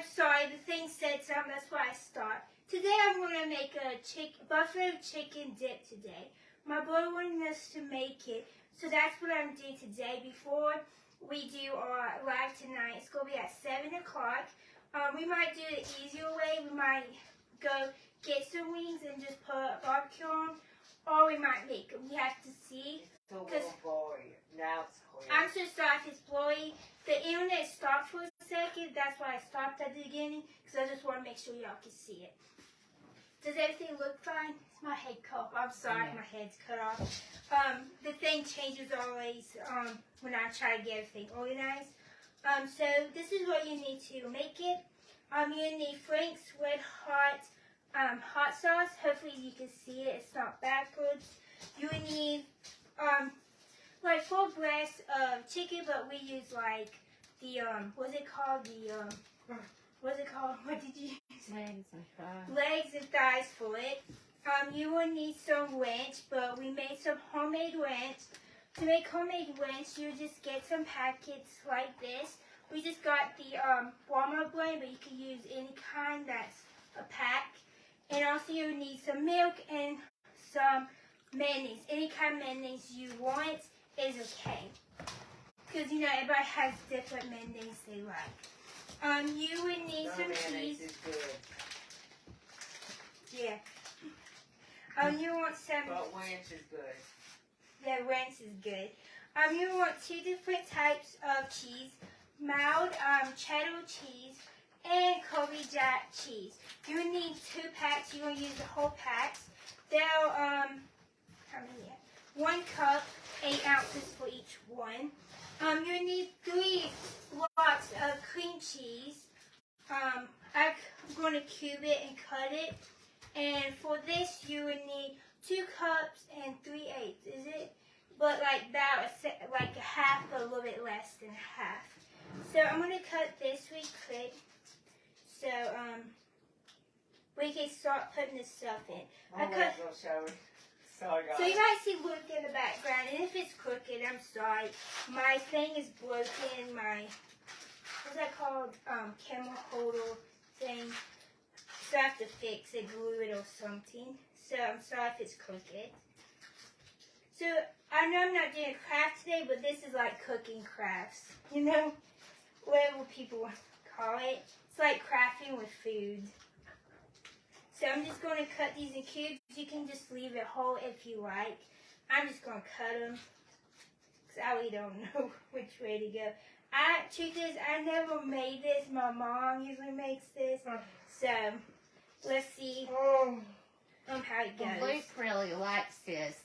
I'm sorry, the thing said something, that's why I stopped. Today I'm going to make a buffalo chicken dip today. My boy wanted us to make it, so that's what I'm doing today before we do our live tonight. It's going to be at 7 o'clock. We might do it the easier way. We might go get some wings and just put barbecue on, or we might make them. We have to see. It's a little blurry. Now it's clear. I'm so sorry if it's blurry. The internet stopped for a second. That's why I stopped at the beginning, because I just want to make sure y'all can see it. Does everything look fine? It's my head cut off. I'm sorry, my head's cut off. The thing changes always when I try to get everything organized. So this is what you need to make it. You need Frank's Redhot hot sauce. Hopefully you can see it. It's not backwards. You need like 4 breasts of chicken, but we use like the what's it called? What's it called? What did you use? Legs and thighs. Legs and thighs for it. You will need some ranch, but we made some homemade ranch. To make homemade ranch, you just get some packets like this. We just got the Walmart brand, but you can use any kind that's a pack. And also you need some milk and some mayonnaise. Any kind of mayonnaise you want is okay. Because, you know, everybody has different mayonnaise they like. You would need some cheese. Is good. Yeah. You want some. But ranch is good. Yeah, ranch is good. You want 2 different types of cheese: mild cheddar cheese and Colby Jack cheese. You need 2 packs. You're gonna use the whole packs. They'll how many? 1 cup, 8 ounces for each one. You need 3 blocks of cream cheese. I'm going to cube it and cut it. And for this, you would need 2 cups and 3/8. Is it? But like about like a half, but a little bit less than half. So I'm going to cut this really quick. So we can start putting this stuff in. Sorry, guys. So you might see Luke in the background, and if it's crooked, I'm sorry. My thing is broken. My, what's that called? Camera holder thing. So I have to fix it, glue it or something. So I'm sorry if it's crooked. So I know I'm not doing a craft today, but this is like cooking crafts. You know, whatever people call it. It's like crafting with food. So I'm just going to cut these in cubes. You can just leave it whole if you like. I'm just going to cut them, because I really don't know which way to go. Truth is, I never made this. My mom usually makes this. So let's see how it goes. Luke really likes this.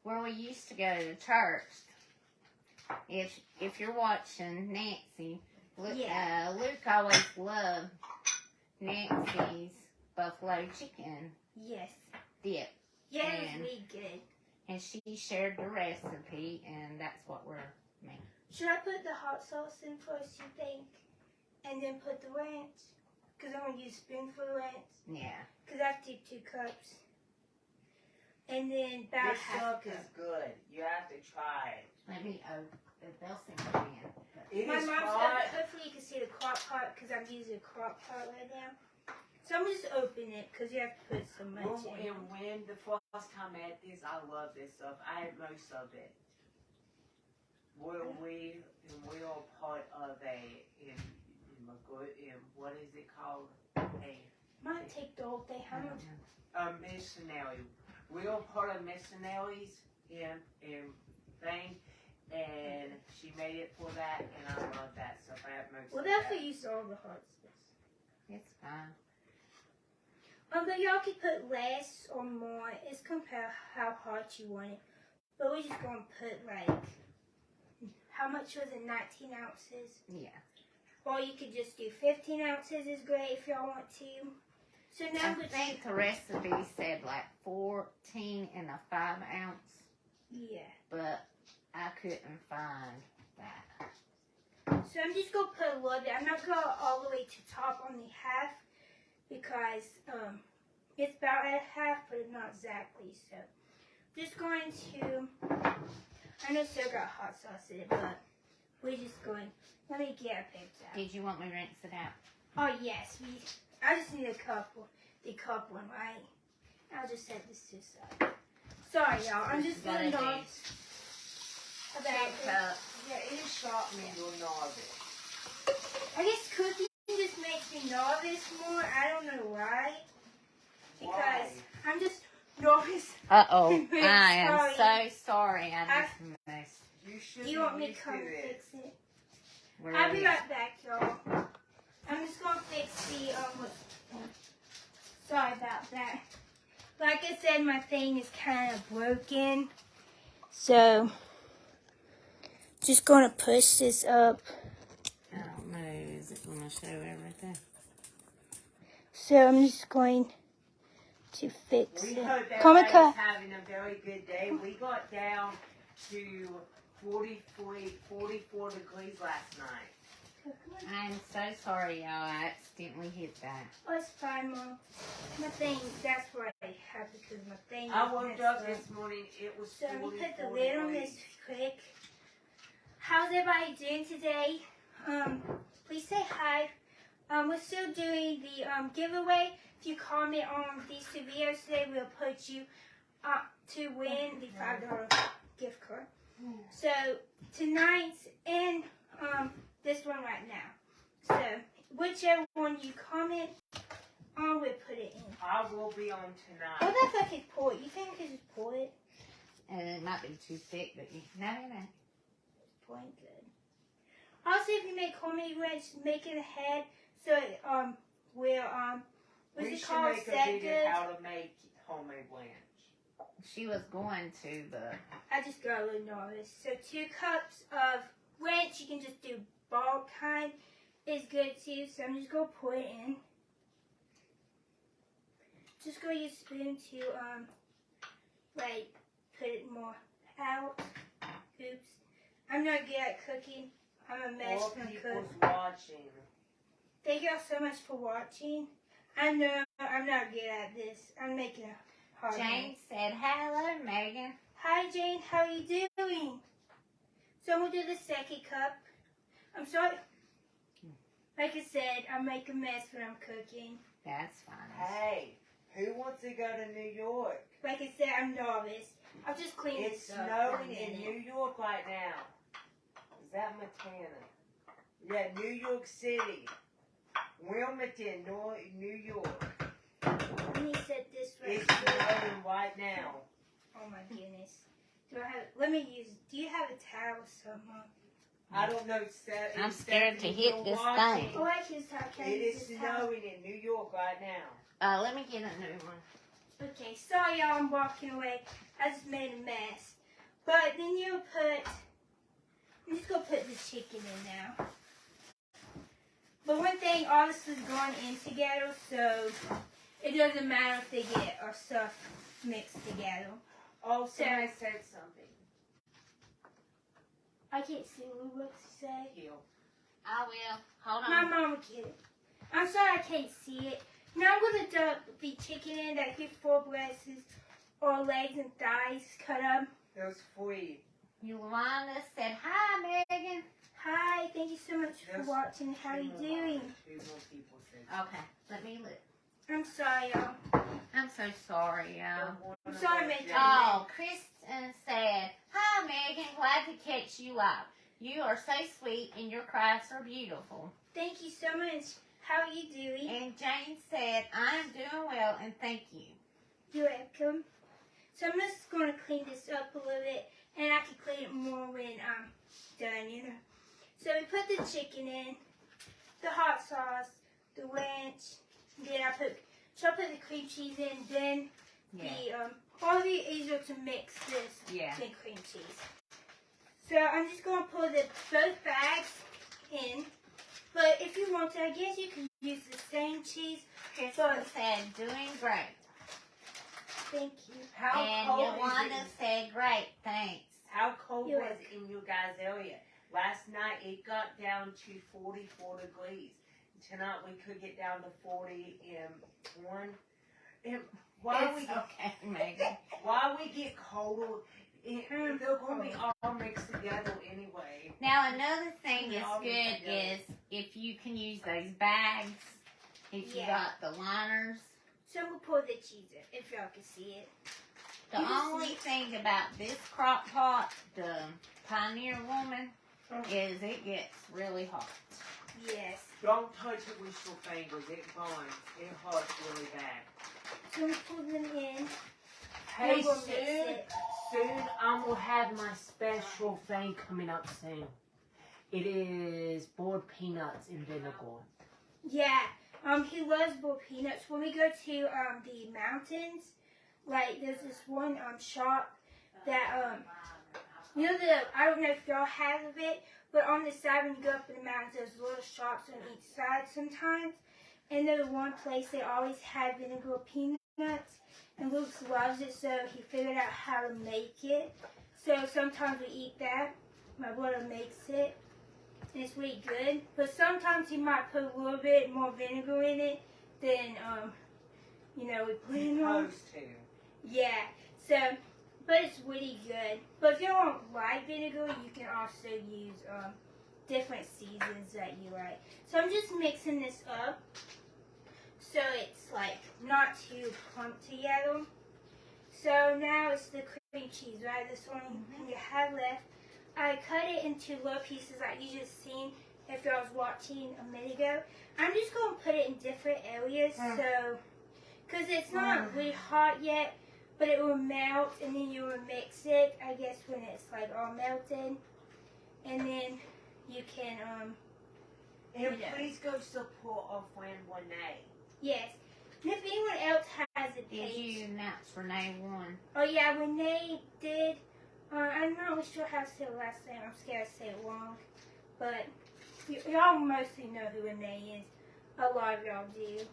Where we used to go to church, if you're watching Nancy, Luke always loved Nancy's buffalo chicken Yes. dip. Yeah, it was really good. And she shared the recipe, and that's what we're making. Should I put the hot sauce in first, you think? And then put the ranch? Because I'm going to use a spoonful of ranch. Yeah. Because I have to do 2 cups. And then about This half stuff a cup. is good. You have to try it. Maybe they'll sing it in. It My is mom's hot. hopefully you can see the crockpot because I'm using a crockpot right now. So I'm just open it because you have to put so much in. And when the first time I had this, I love this stuff. I had most of it. We are part of what is it called? Might take the whole thing. How much? Missionary. We are part of missionaries in thing, and she made it for that, and I love that stuff. I have most Well, of that's that. what you saw the hot sauce. It's fine. But y'all can put less or more. It's compare how hot you want it. But we're just going to put like, how much was it? 19 ounces? Yeah. Or you could just do 15 ounces is great if y'all want to. So now I think the recipe said like 14 and a 5 ounce, yeah. but I couldn't find that. So I'm just going to put a little bit. I'm not going all the way to top, only half, because it's about at half, but not exactly. So just going to, I know still got hot sauce in it, but we're just going. Let me get a paper towel. Did you want me to rinse it out? Oh yes, I just need the cup one, right? I'll just set this to the side. Sorry, y'all. I'm just Got going it, on about Cup. Yeah, it shocked me you're novice. I guess cooking just makes me nervous more. I don't know why. Because Why? I'm just nervous. Uh-oh. Very I am sorry. so sorry. I just missed. You should Do you be want me to used come to and it. fix it? Where I'll are be you? right back, y'all. I'm just gonna fix the sorry about that. Like I said, my thing is kind of broken, so just gonna push this up. I don't know. Is it going to show everything? So I'm just going to fix We it. hope Come everybody's on, having a very good day. We got down to 44 degrees last night. I'm so sorry, y'all. I accidentally hit that. Oh, it's fine, Mom. My thing, that's what I have because my thing. I is woke messed up this morning, it was So let me 44 put the lid on this degrees. quick. How's everybody doing today? Please say hi. We're still doing the giveaway. If you comment on these two videos today, we'll put you up to win the $5 gift card. So tonight's in this one right now. So whichever one you comment on, we'll put it in. I will be on What tonight. if I could pour it? You think I could just pour it? And it might be too thick, but you no. Point good. Also, if you make homemade ranch, make it ahead so it will what's We it should called? make a Set video good. how to make homemade ranch. She was going to, but I just got a little nervous. So 2 cups of ranch. You can just do bulk kind. Is good too. So I'm just gonna pour it in. Just gonna use a spoon to like put it more out. Oops. I'm not good at cooking. I'm a mess All when I people's cook. watching. Thank y'all so much for watching. I know I'm not good at this. I'm making a hard Jane said, "Hello, Megan." Hi Jane, how are you doing? So I'm gonna do the second cup. I'm sorry. Like I said, I make a mess when I'm cooking. That's fine. Hey, who wants to go to New York? Like I said, I'm nervous. I'll just clean It's this up for a snowing in minute. New York right now. Is that Montana? Yeah, New York City. Wilmington, New York. Let me set this right It's here. snowing right now. Oh my goodness. Let me use, do you have a towel somewhere? I don't know. I'm scared to hit you're this watching. thing. Oh, I can towel. Can I It use is this towel? snowing in New York right now. Let me get a new one. Okay, sorry y'all, I'm walking away. I just made a mess. But then you I'm just gonna put the chicken in now. But one thing, all this is going in together, so it doesn't matter if they get our stuff mixed together. Oh, somebody said something. I can't see what to say. Heel. I will. Hold My on. mom will get it. I'm sorry I can't see it. Now I'm gonna dump the chicken in that get 4 breasts or legs and thighs cut up. It was free. Yolanda said, "Hi, Megan." Hi, thank you so much for watching. How are you doing? 2 more people said Okay, let me look. I'm sorry, y'all. I'm so sorry, y'all. I'm sorry, Megan. Oh, Kristen said, "Hi, Megan. Glad to catch you up. You are so sweet and your crafts are beautiful." Thank you so much. How are you doing? And Jane said, "I'm doing well and thank you." You're welcome. So I'm just going to clean this up a little bit, and I can clean it more when I'm done, you know. So we put the chicken in, the hot sauce, the ranch, then I put the cream cheese in, then Yeah. probably easier to mix this Yeah. than cream cheese. So I'm just going to put both bags in. But if you want to, I guess you can use the same cheese. Kristen said, "Doing great." Thank you. How And cold Yolanda is it? said, "Great, thanks." How cold You're was it in your guys' area? Last night it got down to 44 degrees. Tonight we could get down to 41. And why we It's okay, Megan. why we get colder They're going to be all mixed together anyway. Now another thing that's good is if you can use those bags, if you got the liners. So we'll pour the cheese in, if y'all can see it. The only thing about this crock pot, the Pioneer Woman, is it gets really hot. Yes. Don't touch it with your fingers. It burns. It hurts really bad. So we pour them in. Hey, We'll mix it. soon I'm going to have my special thing coming up soon. It is boiled peanuts in vinegar. Yeah. He loves boiled peanuts. When we go to the mountains, like there's this one shop that you know I don't know if y'all have it, but on the side when you go up in the mountains, there's little shops on each side sometimes. And there's one place they always had vinegar peanuts, and Luke loves it, so he figured out how to make it. So sometimes we eat that. My brother makes it, and it's really good. But sometimes he might put a little bit more vinegar in it than we put in on. Yeah. So, but it's really good. But if you don't like vinegar, you can also use different seasons that you like. So I'm just mixing this up so it's like not too clumped together. So now it's the cream cheese, right? This one you have left. I cut it into little pieces like you just seen if I was watching a minute ago. I'm just going to put it in different areas so, because it's not really hot yet, but it will melt and then you will mix it, I guess, when it's like all melted. And then you can, And please go support our friend Renee. yes. And if anyone else has a Did page. you announce Renee won? Oh yeah, Renee did. I'm not really sure how to say it last name. I'm scared to say it wrong. But y'all mostly know who Renee is. A lot of y'all do.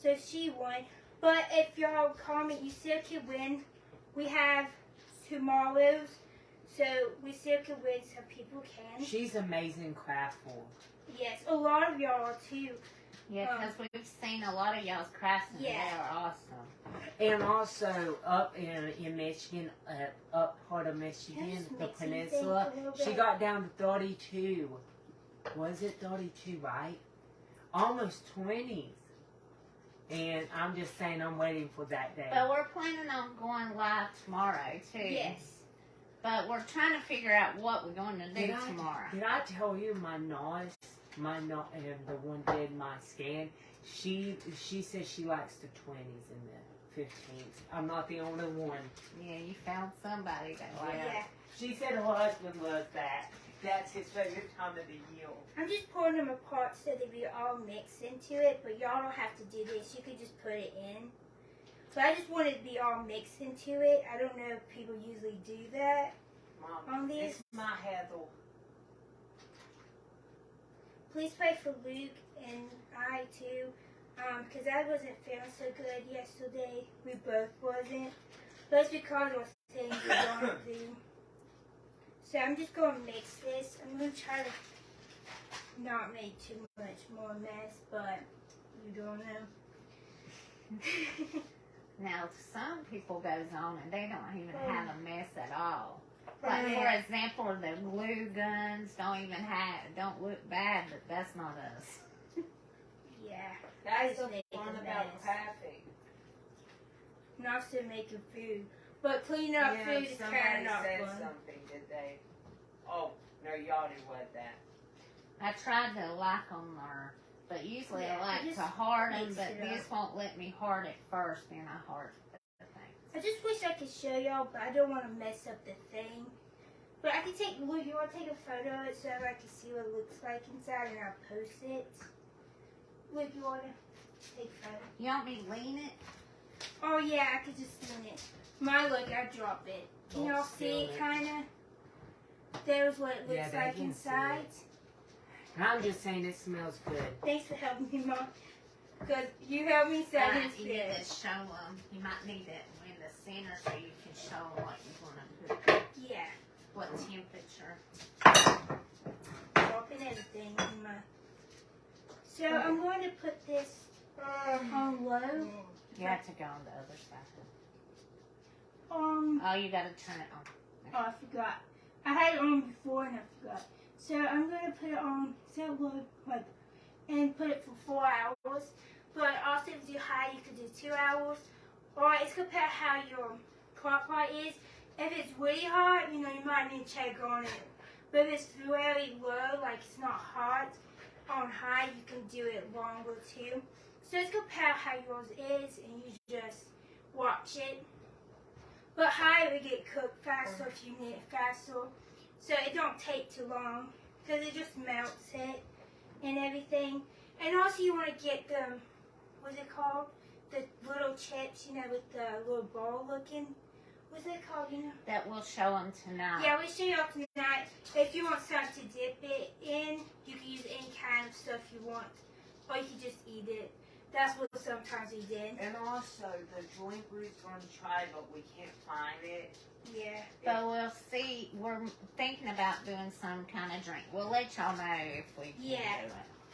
So she won. But if y'all comment, you still can win. We have tomorrows. So we still can win so people can. She's amazing craftful. Yes, a lot of y'all are too. Yeah, because we've seen a lot of y'all's crafts and they are awesome. And also up in Michigan, up part of Michigan, the peninsula, she got down to 32. Was it 32, right? Almost 20s. And I'm just saying I'm waiting for that day. But we're planning on going live tomorrow, too. Yes. But we're trying to figure out what we're going to do tomorrow. Did I tell you my nurse, the one did my scan, she says she likes the 20s and the 15s. I'm not the only one. Yeah, you found somebody that likes Yeah. She said her husband loves that. That's his favorite time of the year. I'm just pouring them apart so they be all mixed into it, but y'all don't have to do this. You could just put it in. But I just want it to be all mixed into it. I don't know if people usually do that. Mom, On these. it's my Heather. Please pray for Luke and I too, because I wasn't feeling so good yesterday. We both wasn't. But it's because of things we're going through. So I'm just going to mix this. I'm going to try to not make too much more mess, but you don't know. Now, some people goes on and they don't even have a mess at all. Like, for example, the glue guns don't look bad, but that's not us. Yeah. That's the Make a fun mess. about crafting. Not still making food. But cleaning up food is kind somebody of not said fun. something, did they? Oh, no, y'all didn't want that. I tried to like them, but usually Yeah, I like just to hard them, mix but it this won't let me hard it first, then I hard the thing. I just wish I could show y'all, but I don't want to mess up the thing. But I can take, Luke, you want to take a photo of it so I can see what it looks like inside and I'll post it? Luke, you want to take a photo? You want me to lean it? Oh yeah, I could just see it. My look, I drop it. Can Don't y'all see spill it it. kind of? There's what it Yeah, looks they like can see inside. And I'm just saying it smells good. Thanks for helping me, Mom. Because you helped me so it's You need good. to show them. You might need it in the center so you can show them what you want to put, Yeah. what temperature. Dropping everything in my... So I'm going to put this on low. You have to go on the other side. on. Oh, you gotta turn it on. Oh, I forgot. I had it on before and I forgot. So I'm gonna put it on. So low, like, and put it for 4 hours. But also, if you do high, you could do 2 hours. Or it's compared how your crockpot is. If it's really hot, you know, you might need to check on it. But if it's very low, like it's not hot, on high, you can do it longer too. So it's compare how yours is, and you just watch it. But high will get cooked faster if you need it faster. So it don't take too long, because it just melts it and everything. And also you want to get the, what's it called? The little chips, you know, with the little ball looking. What's it called, you know? That we'll show them tonight. Yeah, we'll show you all tonight. If you want something to dip it in, you can use any kind of stuff you want. Or you can just eat it. That's what sometimes we did. And also, the joint we're going to try, but we can't find it. Yeah. But we'll see. We're thinking about doing some kind of drink. We'll let y'all know if we can do it.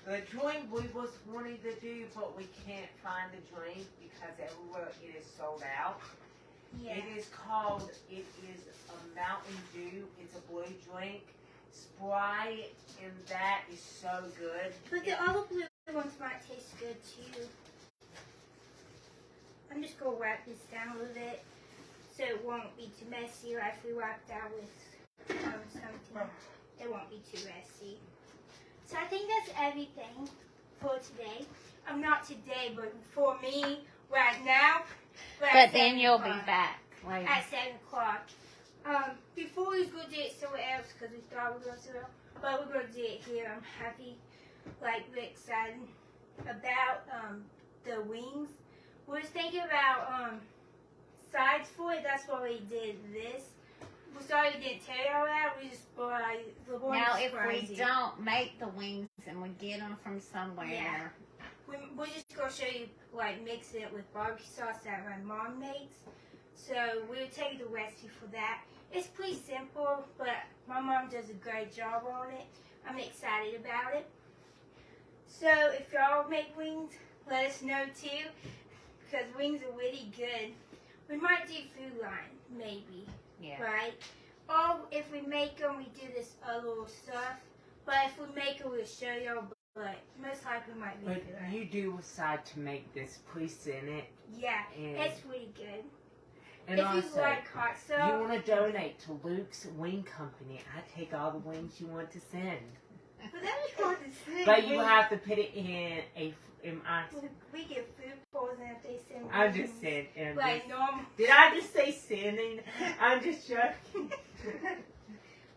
The joint we was wanting to do, but we can't find the joint because everywhere it is sold out. Yeah. It is a Mountain Dew. It's a blue drink. Sprite, and that is so good. But the other blue ones might taste good too. I'm just going to wipe this down a little bit so it won't be too messy. Like if we wiped out with something, it won't be too messy. So I think that's everything for today. Not today, but for me right now. But then you'll be back later. At 7 o'clock. Before we was going to do it somewhere else because we thought we were going to do it, but we're going to do it here. I'm happy, like, we're excited about the wings. We was thinking about sides for it. That's why we did this. We're sorry we didn't tell you all that. We just bought the one. Now, if we don't make the wings and we get them from somewhere. Yeah. We're just going to show you, like, mixing it with barbecue sauce that my mom makes. So we'll tell you the recipe for that. It's pretty simple, but my mom does a great job on it. I'm excited about it. So if y'all make wings, let us know too, because wings are really good. We might do Food Line, maybe, right? Or if we make them, we do this other little stuff. But if we make them, we'll show y'all. But most likely might be Food Line. You do decide to make this, please send it. Yeah, it's really good. And if also, you like hot sauce, you want to donate to Luke's Wing Company. I take all the wings you want to send. But that was hard to say. But you have to put it in we get food poisoning if they send. I'm just saying. Like normal. Did I just say sending? I'm just joking.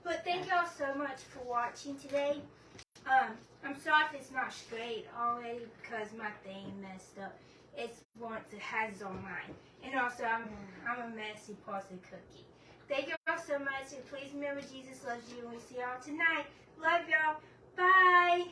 But thank y'all so much for watching today. I'm sorry if it's not straight already because my thing messed up. It's once it has it on mine. And also, I'm a messy parsley cookie. Thank y'all so much. And please remember, Jesus loves you. And we see y'all tonight. Love y'all. Bye.